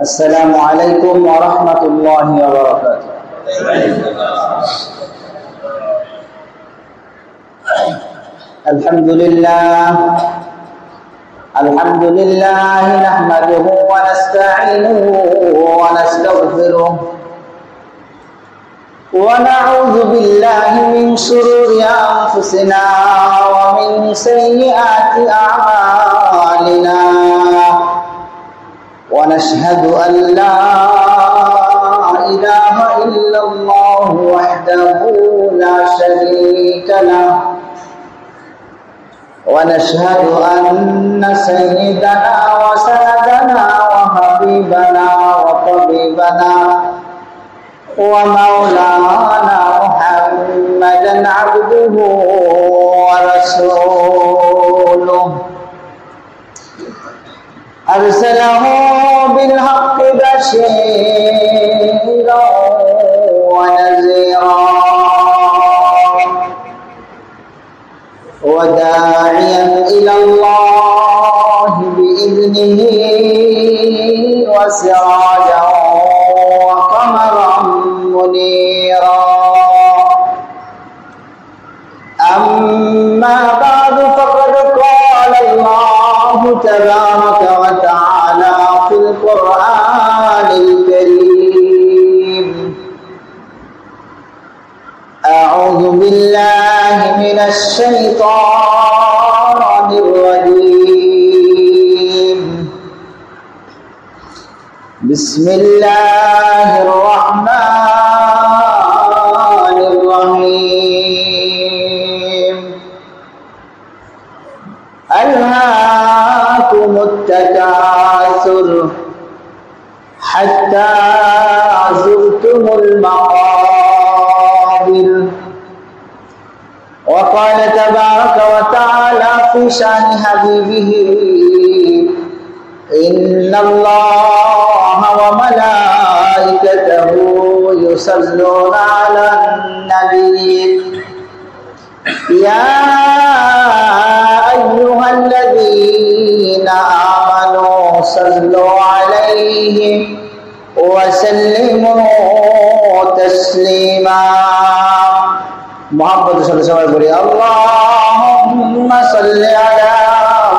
السلام عليكم ورحمة الله وبركاته. الحمد لله نحمده ونستعينه ونستغفره ونعوذ بالله من شرور أنفسنا ومن سيئات أعمالنا ونشهد أن لا إله إلا الله وحده لا شريك له ونشهد أن سيدنا وسندنا وحبيبنا وطبيبنا ومولانا محمدا عبده ورسوله أرسله بالحق بشيرا ونذيرا وداعيا إلى الله بإذنه وسراجا وقمرا منيرا أما بعد فقد قال الله تبارك وتعالى في القرآن الكريم أعوذ بالله من الشيطان الرجيم بسم الله الرحمن الرحيم ألهاكم التكاثر حتى زرتم المقابر وقال تبارك وتعالى في شأن حبيبه إن الله وملائكته يصلون على النبي يا أيها الذين آمنوا صلوا عليه وسلموا تسليما محمد صلى الله عليه وسلم اللهم صل على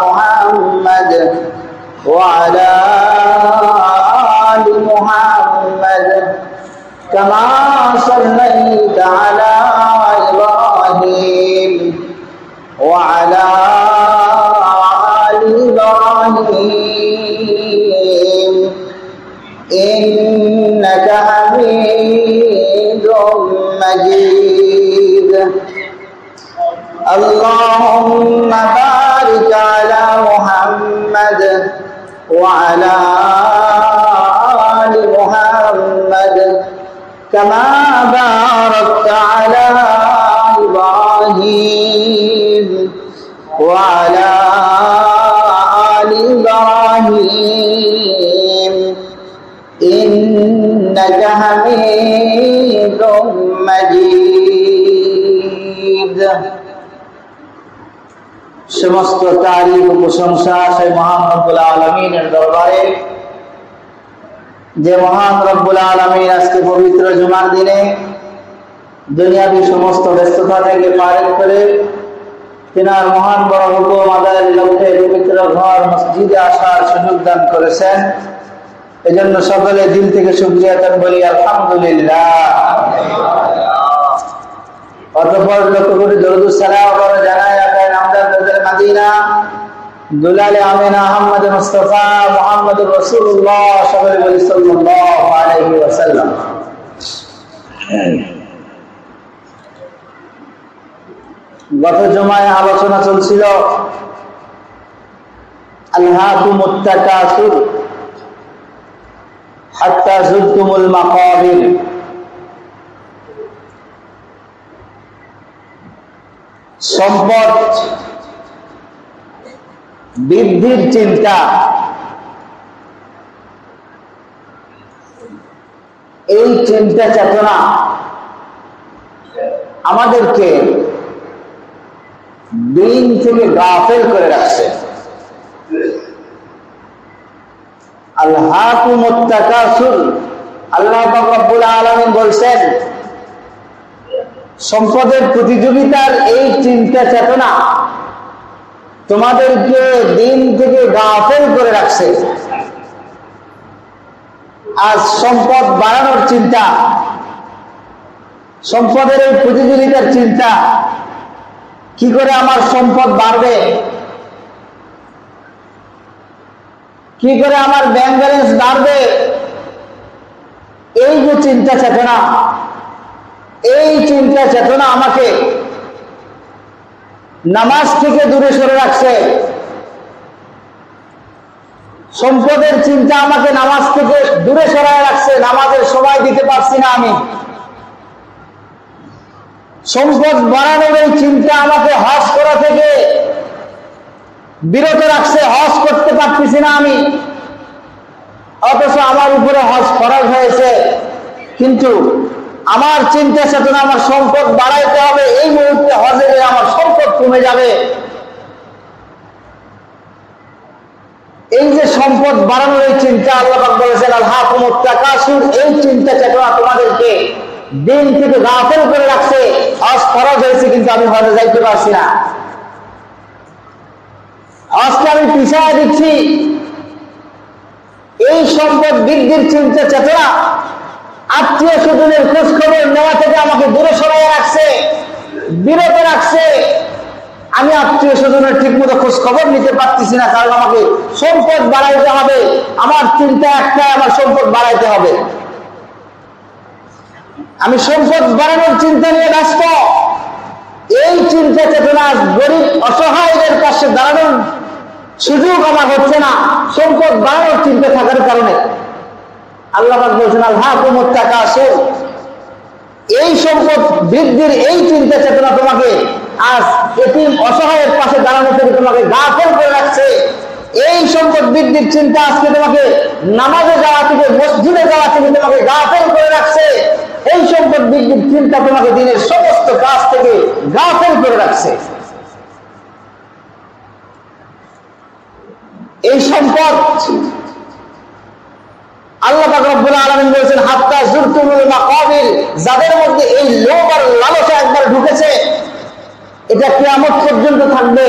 محمد وعلى آل محمد كما صليت على إبراهيم وعلى آل إبراهيم إنك حميد مجيد اللهم بارك على محمد وعلى آل محمد كما باركت على إبراهيم وعلى آل إبراهيم إنك حميد مجيد সমস্ত তারিফ ও প্রশংসা সেই মহান রব্বুল আলামিনের দরবারে যে মহান রব্বুল আলামিন আজকে পবিত্র জুমার দিনে দুনিয়াবী সমস্ত ব্যস্ততা থেকে পার করে তিনার মহান বড় হুকুম আদায়ের লক্ষ্যে পবিত্র ঘর মসজিদে আসার সুযোগ দান করেছেন এজন্য সকলে দিল থেকে শুকরিয়া আদায় করি আলহামদুলিল্লাহ অতঃপর লক্ষ্য করে দরুদ সালাম করে জানায় আকায় নামদার নজর মদিনা দুলালে আমিনা আহমদ মুস্তাফা মুহাম্মদুর রাসূলুল্লাহ সকলে বলি সাল্লাল্লাহু আলাইহি ওয়াসাল্লাম গত জুমায় আলোচনা চলছিল আলহাকুমুত তাকাসুর হাত্তা যুরতুমুল মাকাবির সম্পদ বৃদ্ধির চিন্তা এই চিন্তা চেতনা আমাদেরকে দিন থেকে গাফেল করে রাখছে। আলহাকুমুত তাকাসুর, আল্লাহ পাক রব্বুল আলামিন বলছেন সম্পদের প্রতিযোগিতার এই চিন্তা চেতনা তোমাদেরকে দিন থেকে গাফেল করে রাখছে। আজ সম্পদ বাড়ানোর চিন্তা, সম্পদের এই প্রতিযোগিতার চিন্তা, কি করে আমার সম্পদ বাড়বে, কি করে আমার ব্যাংক ব্যালেন্স বাড়বে, এই যে চিন্তা চেতনা, এই চিন্তা চেতনা আমাকে নামাজ থেকে দূরে সরে রাখছে। সম্পদের চিন্তা আমাকে নামাজ থেকে দূরে সরায় রাখছে, নামাজের সময় দিতে পারছি না আমি। সম্পদ বাড়ানোর এই চিন্তা আমাকে হজ করা থেকে বিরত রাখছে, হজ করতে পারতেছি না আমি। অথচ আমার উপরে হজ ফরজ হয়েছে, কিন্তু আমার চিন্তা চেতনা আমার সম্পদ বাড়াইতে হবে, এই মুহূর্তে হজে গেলে আমার সম্পদ কমে যাবে। এই যে সম্পদ বাড়ানোর এই চিন্তা, আল্লাহ পাক বলেছেন আলহাকুমুত তাকাসুর, এই চিন্তা চেতনা তোমাদেরকে দিন থেকে গাফেল করে রাখছে। হজ ফরজ হয়েছে কিন্তু আমি হজে যাইতে পারছি না, হজকে আমি পিছায় দিচ্ছি। এই সম্পদ বৃদ্ধির চিন্তা চেতনা আত্মীয় স্বজনের খোঁজ খবর নেওয়া থেকে আমাকে দূরে সরাইয়া রাখছে, বিরত রাখছে। আমি আত্মীয় স্বজনের ঠিক মতো খোঁজ খবর নিতে পারতেছি না, কারণ আমাকে সম্পদ বাড়াইতে হবে। আমার চিন্তা একটাই, আমার সম্পদ বাড়াইতে হবে। আমি সম্পদ বাড়ানোর চিন্তা নিয়ে ব্যস্ত। এই চিন্তা চেতনা গরিব অসহায়দের পাশে দাঁড়ানোর সুযোগ আমার হচ্ছে না, সম্পদ বাড়ানোর চিন্তা থাকার কারণে। আল্লাহ পাক বলছেন আলহাকুমুত তাকাসুর, এই সম্পদ বৃদ্ধির এই চিন্তা চেতনা তোমাকে আজ এতিম অসহায়ের পাশে দাঁড়ানো থেকে তোমাকে গাফেল করে রাখছে। এই সম্পদ বৃদ্ধির চিন্তা আজকে তোমাকে নামাজে যাওয়া থেকে, মসজিদে যাওয়া থেকে তোমাকে গাফেল করে রাখছে। এই সম্পদ বৃদ্ধির চিন্তা তোমাকে দিনের সমস্ত কাজ থেকে গাফেল করে রাখছে। এই সম্পদ আল্লাহ পাক রব্বুল আলামিন বলেছেন হাত্তা যুরতুমুল মাকাবির, যাদের মধ্যে এই লোভ আর লালসা একবার ঢুকেছে, এটা কিয়ামত পর্যন্ত থাকবে।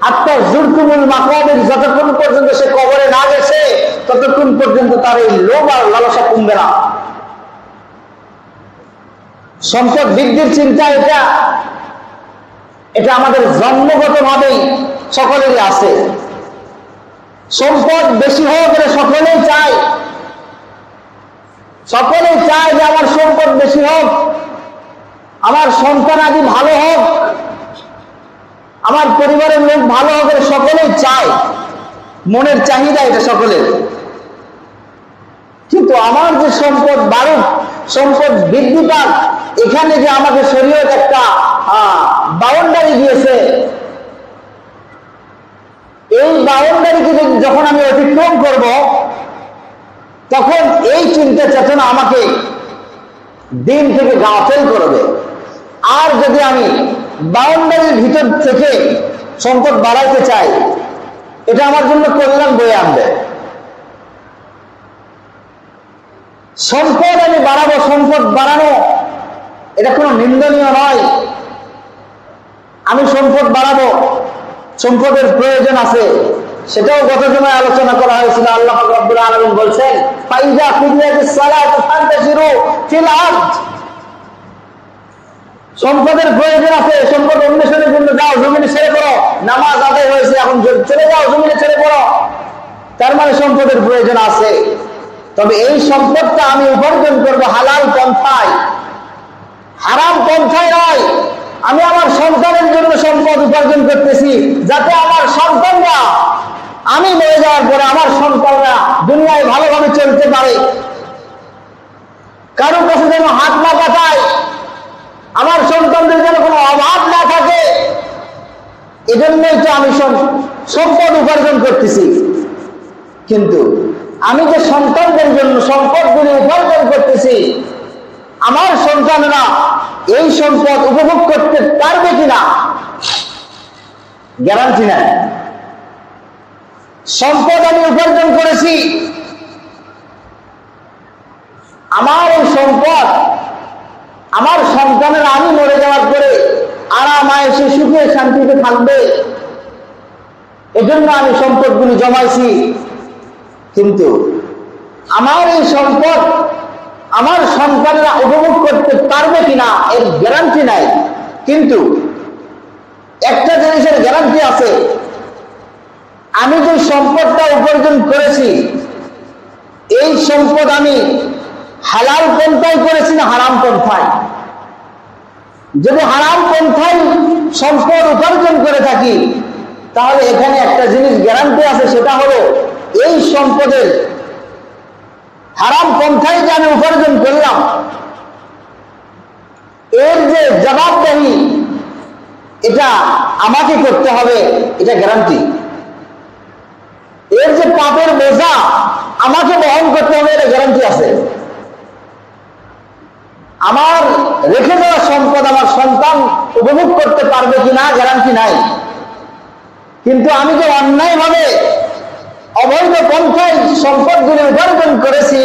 হাত্তা যুরতুমুল মাকাবির, যতক্ষণ পর্যন্ত সে কবরে না গেছে ততক্ষণ পর্যন্ত তার এই লোভ আর লালসা কমবে না। সম্পদ বৃদ্ধির চিন্তা এটা আমাদের জন্মগতভাবেই সকলেরই আছে। সম্পদ বেশি হোক এটা সকলেই চায়, সকলেই চায় যে আমার সম্পদ বেশি হোক, আমার সন্তান আদি ভালো হোক, আমার পরিবারের লোক ভালো হোক, এটা সকলেই চায়, মনের চাহিদা এটা সকলের। কিন্তু আমার যে সম্পদ বাড়ুক, সম্পদ বৃদ্ধি পাক, এখানে যে আমাকে শরীয়ত একটা বাউন্ডারি দিয়েছে, এই বাউন্ডারিকে যখন আমি অতিক্রম করব, তখন এই চিন্তা চেতনা আমাকে দিন থেকে গাফেল করবে। আর যদি আমি বাউন্ডারির ভিতর থেকে সম্পদ বাড়াইতে চাই, এটা আমার জন্য কল্যাণ বয়ে আনবে। সম্পদ আমি বাড়াবো, সম্পদ বাড়ানো এটা কোনো নিন্দনীয় নয়। আমি সম্পদ বাড়াবো, সম্পদের প্রয়োজন আছে, সেটাও গত সময় আলোচনা করা হয়েছিল। আল্লাহ পাক রব্বুল আলামিন বলছেন ফাইজা কুদিয়াতিস সালাতু ফান্তাশিরু ফিল আরদ, সম্পদের প্রয়োজন আছে, সম্পদ অন্বেষণের জন্য যাও, জমিনে ছেড়ে পড়ো। নামাজ আদায় হয়েছে, এখন চলে যাও, জমিনে ছেড়ে পড়ো। তার মানে সম্পদের প্রয়োজন আছে, তবে এই সম্পদটা আমি উপার্জন করব হালাল পন্থায়, হারাম পন্থায় নয়। আমি আমার সন্তানের জন্য সম্পদ উপার্জন করতেছি, যাতে আমার সন্তানরা, আমি মরে যাওয়ার পরে আমার সন্তানরা দুনিয়ায় ভালোভাবে চলতে পারে, কারো কাছে যেন হাত না পাঠায়, আমার সন্তানদের যেন কোনো অভাব না থাকে। এজন্যই তো আমি সম্পদ উপার্জন করতেছি। কিন্তু আমি যে সন্তানদের জন্য সম্পদগুলি উপার্জন করতেছি, আমার সন্তানরা এই সম্পদ উপভোগ করতে পারবে কিনা গ্যারান্টি নাই। সম্পদ আমি উপার্জন করেছি, সম্পদ আমার সন্তানেরা আমি মরে যাওয়ার পরে আরাম আয়েশে সুখে শান্তিতে থাকবে, এজন্য আমি সম্পদগুলি জমাইছি। কিন্তু আমার এই সম্পদ আমার সন্তানরা উপভোগ করতে পারবে কিনা এর গ্যারান্টি নাই। কিন্তু একটা জিনিসের গ্যারান্টি আছে, আমি যে সম্পদটা উপার্জন করেছি এই সম্পদ আমি হালাল পন্থায় করেছি না হারাম পন্থায়। যদি হারাম পন্থায় সম্পদ উপার্জন করে থাকি তাহলে এখানে একটা জিনিস গ্যারান্টি আছে, সেটা হলো এই সম্পদের হারাম পন্থায় যে আমি উপার্জন করলাম এর যে জবাবদাহি এটা আমাকে করতে হবে, এটা গ্যারান্টি। এর যে পাপের বোঝা আমাকে বহন করতে হবে, এটা গ্যারান্টি আছে। আমার রেখে দেওয়া সম্পদ আমার সন্তান উপভোগ করতে পারবে কিনা গ্যারান্টি নাই। কিন্তু আমি যে অন্যায়ভাবে অবৈধ পন্থায় সম্পদগুলি উপার্জন করেছি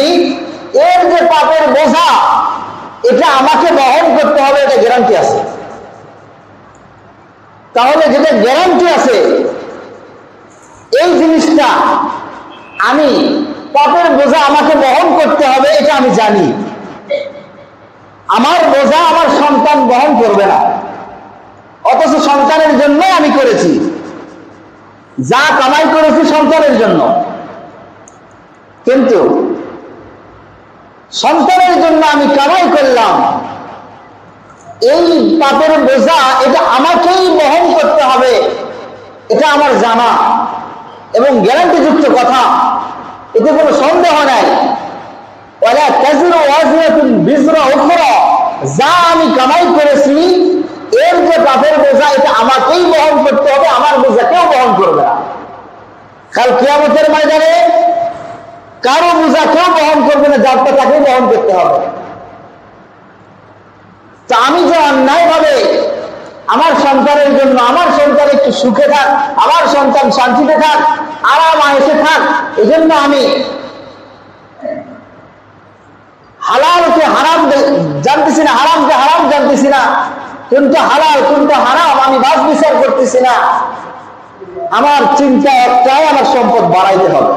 এর যে পাপের বোঝা এটা আমাকে বহন করতে হবে, এটা গ্যারান্টি আছে। তাহলে যেটা গ্যারান্টি আছে এই জিনিসটা আমি পাপের বোঝা আমাকে বহন করতে হবে এটা আমি জানি। আমার বোঝা আমার সন্তান বহন করবে না, অথচ সন্তানের জন্য আমি করেছি, যা কামাই করেছি সন্তানের জন্য। কিন্তু সন্তানের জন্য আমি কামাই করলাম, এই পাপের বোঝা এটা আমাকেই বহন করতে হবে, এটা আমার জানা এবং গ্যারান্টিযুক্ত কথা, এতে কোনো সন্দেহ নাই। ওয়ালা তাজিরু ওয়াজিরাতুন বিজরা উখরা, যা আমি কামাই করেছি এর যে পাপের বোঝা এটা আমাকেই বহন করতে হবে, আমার বোঝা কেউ বহন করবে না। কাল কিয়ামতের ময়দানে কারো বোঝা কেউ বহন করবে না, যারটা তাকেই বহন করতে হবে। তা আমি যে অন্যায় ভাবে আমার সন্তানের জন্য, আমার সন্তান একটু সুখে থাক, আমার সন্তান শান্তিতে থাক, আরাম আয়েশে থাক, এই জন্য আমি হালালকে হারাম জানতেছি না, হারামকে হারাম জানতেছি না, কোনটা হালাল কোনটা হারাম আমি বাছ বিচার করতেছি না। আমার চিন্তা একটাই, আমার সম্পদ বাড়াইতে হবে।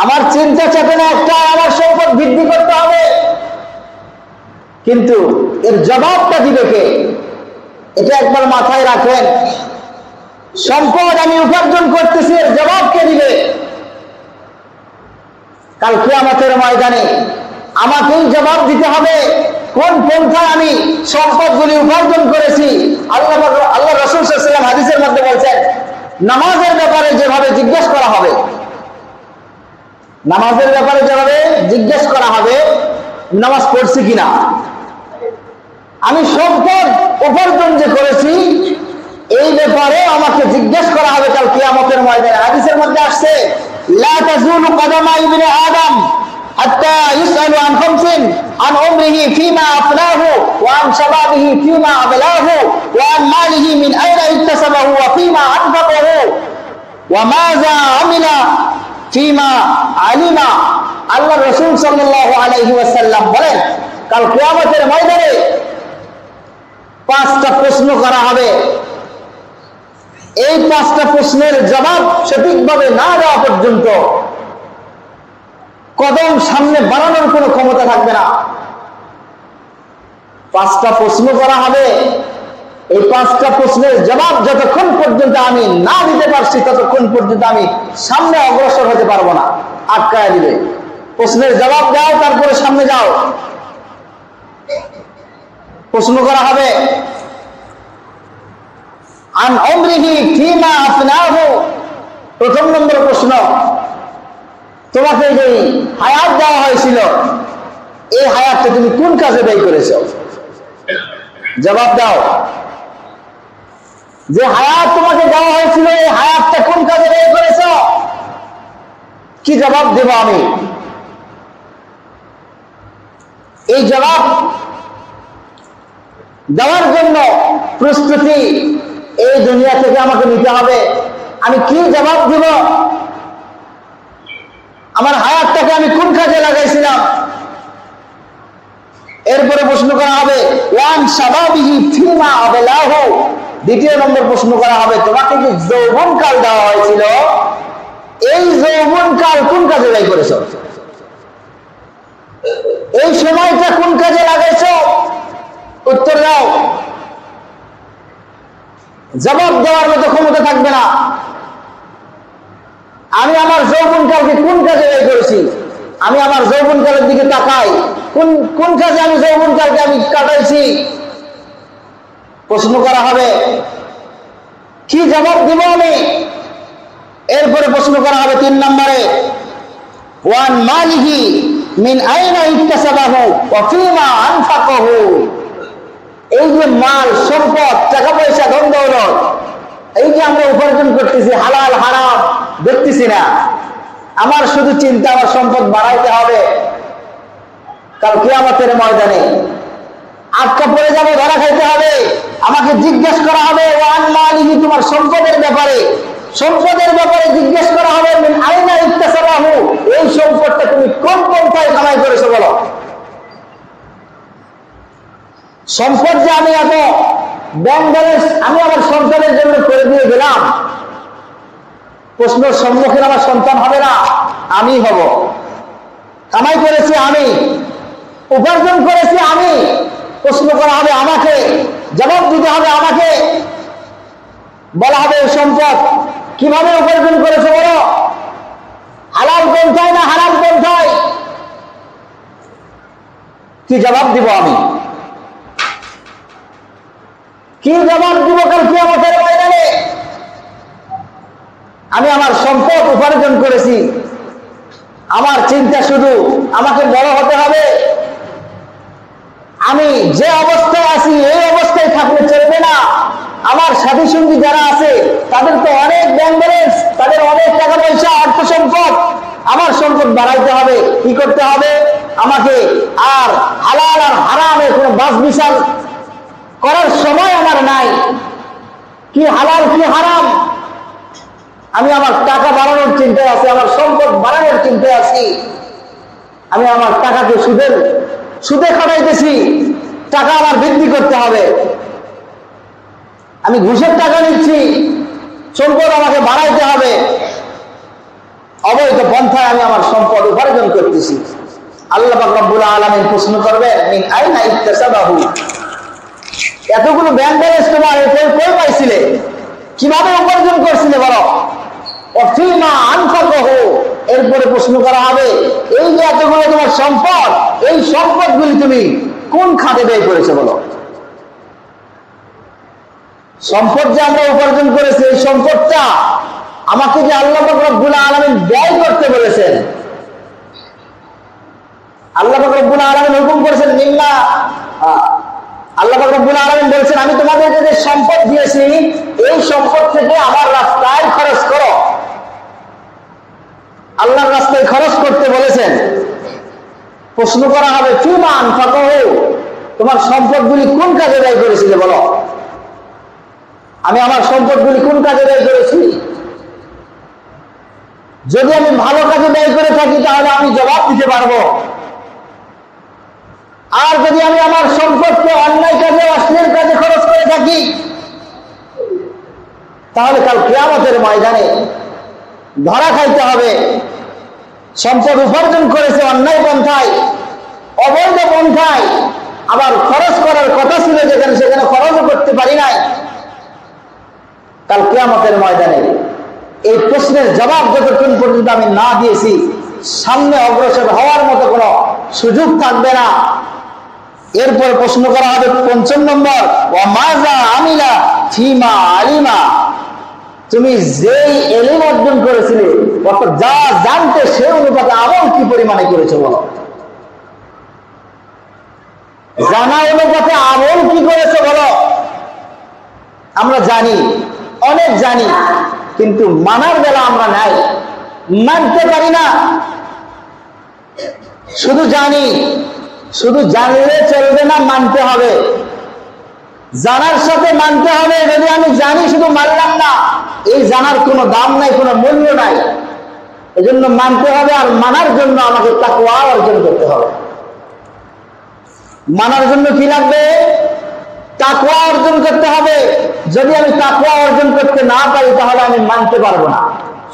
আমার চিন্তা চেতনা একটা, আমার সম্পদ বৃদ্ধি করতে হবে। কিন্তু এর জবাবটা দিবে কে? এটা একবার মাথায় রাখেন। সম্পদ আমি উপার্জন করতেছি, এর জবাব কে দিবে? কাল কিয়ামতের ময়দানে আমাকেই জবাব দিতে হবে কোন পন্থায় আমি সম্পদগুলি উপার্জন করেছি। আল্লাহ রাসূল সাল্লাল্লাহু আলাইহি ওয়াসাল্লাম হাদিসের মধ্যে বলছেন, নামাজের ব্যাপারে যেভাবে জিজ্ঞেস করা হবে, নামাজের ব্যাপারে যেভাবে জিজ্ঞেস করা হবে নামাজ পড়ছি কিনা, আমি সম্পদ উপার্জন যে করেছি এই ব্যাপারে আমাকে জিজ্ঞেস করা হবে কাল কিয়ামতের ময়দানে। হাদিসের মধ্যে আসছে, লা তাজুলু কদামা ইবনে আদম হাত্তা ইসআলু আন খামসিন, আন উমরিহি ফিমা আফনাহু ওয়া আন শাবাবিহি ফিমা আবলাহু ওয়া আন মালিহি মিন আইনা ইকতাসাবাহু ওয়া ফিমা আনফাকাহু ওয়া মাযা আমিলা ফিমা আলিমা। আল্লাহ রাসূল সাল্লাল্লাহু আলাইহি ওয়াসাল্লাম বলেন, কাল কিয়ামতের ময়দানে 5টা প্রশ্ন করা হবে। এই 5টা প্রশ্নের জবাব সঠিকভাবে না দেওয়া পর্যন্ত কদম সামনে বাড়ানোর কোনো ক্ষমতা থাকবে না। 5টা প্রশ্ন করা হবে, এই 5টা প্রশ্নের জবাব যতক্ষণ পর্যন্ত আমি না দিতে পারছি ততক্ষণ পর্যন্ত আমি সামনে অগ্রসর হতে পারবো না, আটকায় দিবে। প্রশ্নের জবাব দাও, তারপরে সামনে যাও। প্রশ্ন করা হবে, আন উমরিহি ফিমা আফনাহু, প্রথম নম্বর প্রশ্ন, তোমাকে যে হায়াত দেওয়া হয়েছিল এই হায়াতটা তুমি কোন কাজে ব্যয় করেছো? জবাব দাও। যে হায়াত তোমাকে দেওয়া হয়েছিল এই হায়াতটা কোন কাজে ব্যয় করেছো? কি জবাব দেব আমি? এই জবাব দেওয়ার জন্য প্রস্তুতি এই দুনিয়া থেকে আমাকে নিতে হবে। আমি কি জবাব দিব? আমার হায়াতটাকে আমি কোন কাজে লাগাইছিলাম? এরপরে প্রশ্ন করা হবে ওয়ান শাবাবিহি ফিমা আবলাহু, দ্বিতীয় নম্বর প্রশ্ন করা হবে তোমাকে যে যৌবনকাল দেওয়া হয়েছিল এই যৌবনকাল কোন কাজে ব্যয় করেছো? এই সময়টা কোন কাজে লাগাইছো? উত্তর দাও। জবাব দেওয়ার মতো ক্ষমতা থাকবে না। আমি আমার যৌবনকালকে কোন কাজে ব্যয় করেছি? আমি আমার যৌবনকালের দিকে তাকাই, কোন কোন কাজে আমি যৌবনকালকে আমি কাটাইছি? প্রশ্ন করা হবে, কি জবাব দিব আমি? এরপরে প্রশ্ন করা হবে 3 নম্বরে ওয়ান মালিহি মিন আইনা ইকতাসাবাহু ওয়া ফিমা আনফাকাহু। এই যে মাল সম্পদ টাকা পয়সা ধন দৌলত এই যে আমরা উপার্জন করতেছি হালাল হারাম দেখতেছি না, আমার শুধু চিন্তা আমার সম্পদ বাড়াইতে হবে, কাল কিয়ামতের ময়দানে আটকা পড়ে যাবে, ধরা খাইতে হবে, আমাকে জিজ্ঞেস করা হবে ওয়ান মালিহি, তোমার সম্পদের ব্যাপারে, সম্পদের ব্যাপারে জিজ্ঞেস করা হবে মিন আইনা ইকতাসাবাহু, এই সম্পদটা তুমি কোন পন্থায় কামাই করেছো বলো। সম্পদ যে আমি এত ব্যাংক ব্যালেন্স আমি আমার সন্তানের জন্য করে দিয়ে গেলাম, প্রশ্নের সম্মুখীন আমার সন্তান হবে না, আমি হব। কামাই করেছি আমি, উপার্জন করেছি আমি, প্রশ্ন করা হবে আমাকে, জবাব দিতে হবে আমাকে। বলা হবে সম্পদ কিভাবে উপার্জন করেছে বলো, হালাল পন্থায় না হারাম পন্থায়? কি জবাব দিব আমি? কি জবাব দিব কাল কিয়ামতের ময়দানে? আমি আমার সম্পদ উপার্জন করেছি, আমার চিন্তা শুধু আমাকে বড় হতে হবে, আমি যে অবস্থায় আছি এই অবস্থায় থাকলে চলবে না। আমার সাথী সঙ্গী যারা আছে তাদের তো অনেক ব্যাংক ব্যালেন্স, তাদের অনেক টাকা পয়সা অর্থ সম্পদ, আমার সম্পদ বাড়াইতে হবে। কি করতে হবে আমাকে? আর হালাল আর হারামের কোনো বাছ বিচার করার সময় আমার নাই, কি হালাল কি হারাম। আমি আমার টাকা বাড়ানোর চিন্তায় আছি, আমার সম্পদ বাড়ানোর চিন্তায় আছি, আমি আমার টাকাকে সুদে খাটাইতেছি, টাকা আমার বৃদ্ধি করতে হবে। আমি ঘুষের টাকা নিচ্ছি, সম্পদ আমাকে বাড়াইতে হবে। অবৈধ পন্থায় আমি আমার সম্পদ উপার্জন করতেছি। আল্লাহ পাক রব্বুল আলামিন প্রশ্ন করবেন মিন আইনা ইকতাসাবাহু, এতগুলো ব্যাংক ব্যালেন্স তোমার কই পাইছিলে, কিভাবে উপার্জন করছিলে বলো। অফিমা আনফাকাহু, এরপরে প্রশ্ন করা হবে এই যে এতগুলো তোমার সম্পদ, এই সম্পদগুলি তুমি কোন খাতে ব্যয় করেছো বলো। সম্পদ যে আমরা উপার্জন করেছি এই সম্পদটা আমাকে যে আল্লাহ পাক রব্বুল আলামিন ব্যয় করতে বলেছেন, আল্লাহ পাক রব্বুল আলামিন হুকুম করেছেন মিন্না, আল্লাহ পাক রব্বুল আলামিন বলেছেন আমি তোমাদেরকে যে সম্পদ দিয়েছি এই সম্পদ থেকে আমার রাস্তায় খরচ করো। আল্লাহর রাস্তায় খরচ করতে বলেছেন। প্রশ্ন করা হবে ফিমা আনফাকাহু, তোমার সম্পদগুলি কোন কাজে ব্যয় করেছিলে বলো। আমি আমার সম্পদগুলি কোন কাজে ব্যয় করেছি? যদি আমি ভালো কাজে ব্যয় করে থাকি তাহলে আমি জবাব দিতে পারবো, আর যদি আমি আমার সম্পদকে অন্যায় কাজে অশ্লীল কাজে খরচ করে থাকি তাহলে কাল কিয়ামতের ময়দানে ধরা খাইতে হবে। সম্পদ উপার্জন করেছে অন্যায় পন্থায়, অবৈধ পন্থায়, আবার খরচ করার কথা ছিল যেখানে সেখানে খরচও করতে পারি নাই। কাল কিয়ামতের ময়দানে এই প্রশ্নের জবাব যতক্ষণ পর্যন্ত আমি না দিয়েছি সামনে অগ্রসর হওয়ার মতো কোনো সুযোগ থাকবে না। এরপর প্রশ্ন করা হবে ৫ম নম্বর ওয়া মাজা আমিলা ফিমা আলিমা, তুমি যেই ইলম অর্জন করেছিলে অর্থাৎ যা জানতে সেই অনুপাতে আমল কি পরিমাণে করেছো বলো। জানা অনুপাতে আমল কি করেছো বলো। আমরা জানি, অনেক জানি, কিন্তু মানার বেলা আমরা নাই, মানতে পারি না। শুধু জানি, শুধু জানলে চলবে না, মানতে হবে। জানার সাথে মানতে হবে। যদি আমি জানি শুধু মানলাম না, এই জানার কোনো দাম নাই, কোনো মূল্য নাই। এজন্য মানতে হবে, আর মানার জন্য আমাকে তাকওয়া অর্জন করতে হবে। মানার জন্য কি লাগবে? তাকওয়া অর্জন করতে হবে। যদি আমি তাকওয়া অর্জন করতে না পারি তাহলে আমি মানতে পারবো না।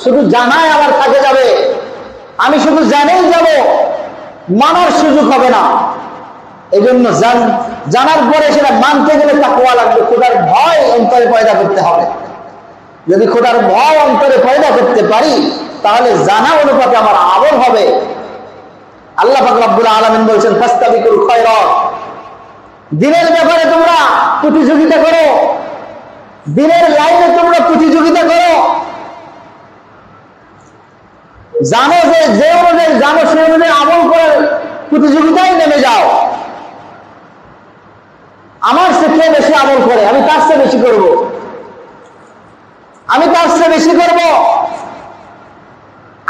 শুধু জানাই আমার থাকে যাবে, আমি শুধু জানেই যাব, মানার সুযোগ হবে না। এই জন্য জানার পরে সেটা মানতে গেলে তাকওয়া লাগবে, খোদার ভয় অন্তরে পয়দা করতে হবে। যদি খোদার ভয় অন্তরে পয়দা করতে পারি তাহলে জানা অনুপাতে আমার আমল হবে। আল্লাহ পাক রব্বুল আলামিন বলছেন ফাস্তাবিকুল খায়রাত, দিনের ব্যাপারে তোমরা প্রতিযোগিতা করো, দিনের লাইনে তোমরা প্রতিযোগিতা করো। জানো যে অনুযায়ী জানো সে অনুযায়ী আমল করার প্রতিযোগিতায় নেমে যাও। আমার সে কে বেশি আমল করে, আমি তার চেয়ে বেশি করব, আমি তার চেয়ে বেশি করব।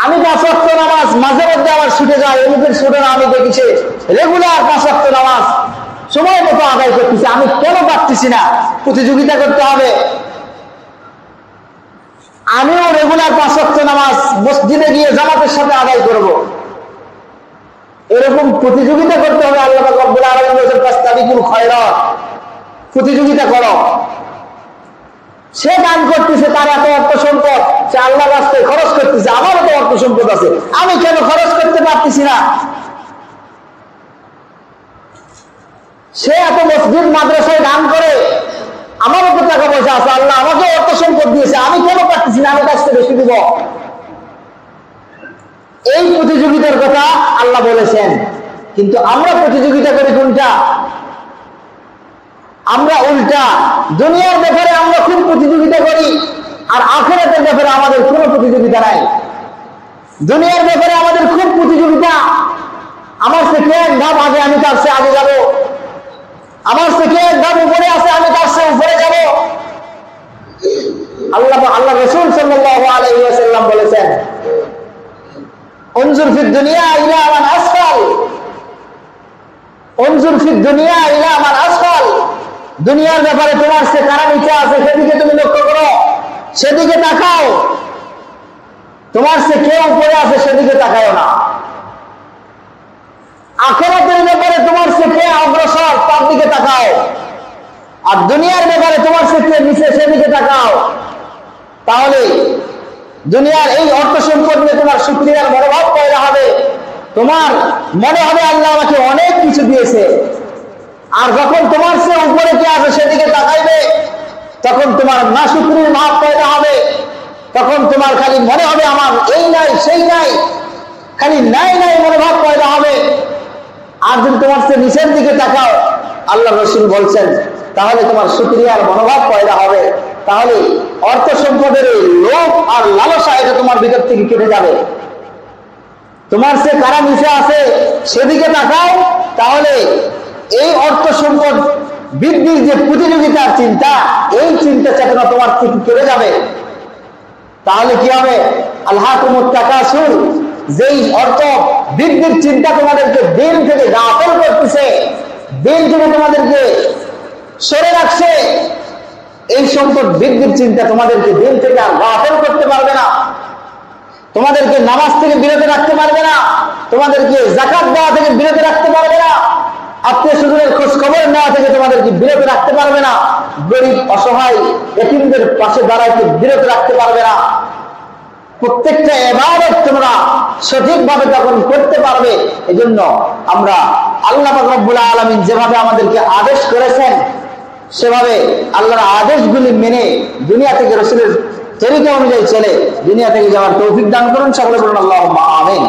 আমি 5 ওয়াক্ত নামাজ মাঝে মধ্যে আমার ছুটে যায়, অমুকের ছুটে না, আমি দেখেছি রেগুলার 5 ওয়াক্ত নামাজ সময় মতো আদায় করতেছি, আমি কেন পারতেছি না? প্রতিযোগিতা করতে হবে। আমিও রেগুলার 5 ওয়াক্ত নামাজ মসজিদে গিয়ে জামাতের সাথে আদায় করব, এরকম প্রতিযোগিতা করতে হবে। আল্লাহ পাক রব্বুল আলামিন বলেছেন ফাস্তাবিকুল খায়রাত, প্রতিযোগিতা করো। সে দান করতেছে, তার এত অর্থ সম্পদ, সে আল্লাহর রাস্তায় খরচ করতেছে, আমারও তো অর্থ সম্পদ আছে, আমি কেন খরচ করতে পারতেছি না? সে এত মসজিদ মাদ্রাসায় দান করে, আমারও তো টাকা পয়সা আছে, আল্লাহ আমাকে অর্থ সম্পদ দিয়েছে, আমি কেন পারতেছি না? আমি কাছে বেশি দিব। এই প্রতিযোগিতার কথা আল্লাহ বলেছেন, কিন্তু আমরা প্রতিযোগিতা করি কোনটা? আমরা উল্টা, দুনিয়ার ব্যাপারে আমরা খুব প্রতিযোগিতা করি, আর আখিরাতের ব্যাপারে আমাদের কোনো প্রতিযোগিতা নাই। দুনিয়ার ব্যাপারে আমাদের খুব প্রতিযোগিতা, আমার থেকে এক ধাপ আগে, আমি তার চেয়ে আগে যাব, আমার থেকে এক ধাপ উপরে আছে, আমি তার চেয়ে উপরে যাব। আল্লাহ রাসূল সাল্লাল্লাহু আলাইহি ওয়াসাল্লাম বলেছেন উনজুর ফিদ দুনিয়া ইলা মান আসফাল, উনজুর ফিদ দুনিয়া ইলা মান আসফাল। দুনিয়ার ব্যাপারে তোমার সে কারা নিচে আছে সেদিকে তুমি লক্ষ্য করো, সেদিকে তাকাও। তোমার সে কে উপরে আছে সেদিকে তাকাও না। আখিরাতের ব্যাপারে তোমার সে কে অগ্রসর তার দিকে তাকাও, আর দুনিয়ার ব্যাপারে তোমার সে কে নিচে সেদিকে তাকাও। তাহলে দুনিয়ার এই অর্থ সম্পদ নিয়ে তোমার শুকরিয়ার মনোভাব পয়দা হবে, তোমার মনে হবে আল্লাহ আমাকে অনেক কিছু দিয়েছে। আর যখন তোমার সে উপরে কে আছে সেদিকে তাকাইবে, তখন তোমার নাশুকরির ভাব পয়দা হবে, তখন তোমার খালি মনে হবে আমার এই নাই সেই নাই, খালি নাই নাই মনোভাব পয়দা হবে। আর যদি তোমার সে নিচের দিকে তাকাও, আল্লাহ রাসূল বলছেন, তাহলে তোমার শুকরিয়ার মনোভাব পয়দা হবে। তাহলে অর্থ সম্পদের এই লোভ আর লালসা এটা তোমার ভিতর থেকে কেটে যাবে। তোমার সে কারা নিচে আছে সেদিকে তাকাও, তাহলে এই অর্থ সম্পদ বৃদ্ধির যে প্রতিযোগিতার চিন্তা, এই চিন্তা চেতনা তোমার থেকে কেটে যাবে। তাহলে কি হবে? আলহাকুমুত তাকাসুর, যেই অর্থ বৃদ্ধির চিন্তা তোমাদেরকে দিন থেকে গাফিল করতেছে, দিন থেকে তোমাদেরকে সরে রাখছে, এই সম্পদ বৃদ্ধির চিন্তা তোমাদেরকে দিন থেকে আর গাফিল করতে পারবে না, তোমাদেরকে নামাজ থেকে বিরত রাখতে পারবে না, তোমাদেরকে যাকাত দেওয়া থেকে বিরত রাখতে পারবে না, আত্মীয় স্বজনের খোঁজ খবর নেওয়া থেকে তোমাদেরকে বিরত রাখতে পারবে না, গরিব অসহায় এতিমদের পাশে দাঁড়াইতে বিরত রাখতে পারবে না। প্রত্যেকটা ইবাদত তোমরা সঠিকভাবে তখন করতে পারবে। এজন্য আমরা আল্লাহ পাক রব্বুল আলামিন যেভাবে আমাদেরকে আদেশ করেছেন সেভাবে আল্লাহর আদেশগুলি মেনে দুনিয়া থেকে রাসূলের তরিকা অনুযায়ী চলে দুনিয়া থেকে যাওয়ার তৌফিক দান করুন। সকলে বলুন আল্লাহুম্মা আমিন।